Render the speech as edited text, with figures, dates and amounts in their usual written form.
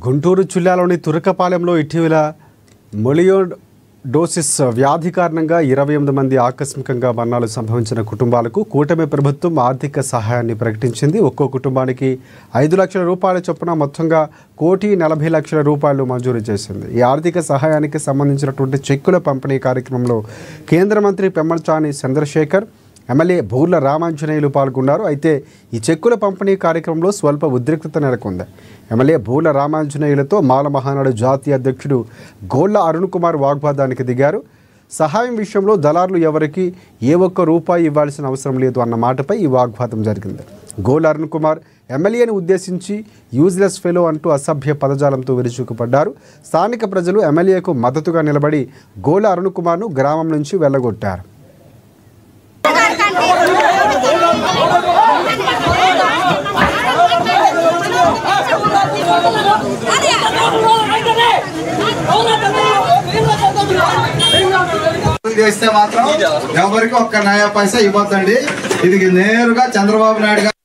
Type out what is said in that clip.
గుంటూరు జిల్లాలోని తురకపాలెంలో ఇటీవల మొలియోడోసిస్ వ్యాధి కారణంగా 28 మంది ఆకస్మికంగా మరణాలు సంభవించిన కుటుంబాలకు కూటమి ప్రభుత్వం ఆర్థిక సహాయాన్ని ప్రకటించింది. ఒక్కో కుటుంబానికి 5 లక్షల రూపాయల చొప్పున మొత్తంగా 1,40,00,000 రూపాయలు మంజూరు చేసింది. ఈ ఆర్థిక సహాయానికి సంబంధించినటువంటి చెక్కుల పంపిణీ కార్యక్రమంలో కేంద్ర మంత్రి పెమ్మసాని చంద్రశేఖర్, ఎమ్మెల్యే బూర్ల రామాంజనేయులు పాల్గొన్నారు. అయితే ఈ చెక్కుల పంపిణీ కార్యక్రమంలో స్వల్ప ఉద్రిక్తత నెలకొంది. ఎమ్మెల్యే బూర్ల రామాంజనేయులతో మాల మహానాడు జాతీయ అధ్యక్షుడు గోళ్ల అరుణ్ కుమార్ వాగ్వాదానికి దిగారు. సహాయం విషయంలో దళారులు ఎవరికి ఏ ఒక్క రూపాయి ఇవ్వాల్సిన అవసరం లేదు అన్న మాటపై ఈ వాగ్వాదం జరిగింది. గోళ్ల అరుణ్ కుమార్ ఎమ్మెల్యేను ఉద్దేశించి యూజ్లెస్ ఫెలో అంటూ అసభ్య పదజాలంతో విరుచుకుపడ్డారు. స్థానిక ప్రజలు ఎమ్మెల్యేకు మద్దతుగా నిలబడి గోళ్ల అరుణ్ కుమార్ను గ్రామం నుంచి వెళ్లగొట్టారు. చేస్తే మాత్రం ఎవరికి ఒక్క నయా పైసా ఇవ్వద్దండి. ఇది నేరుగా చంద్రబాబు నాయుడు గారు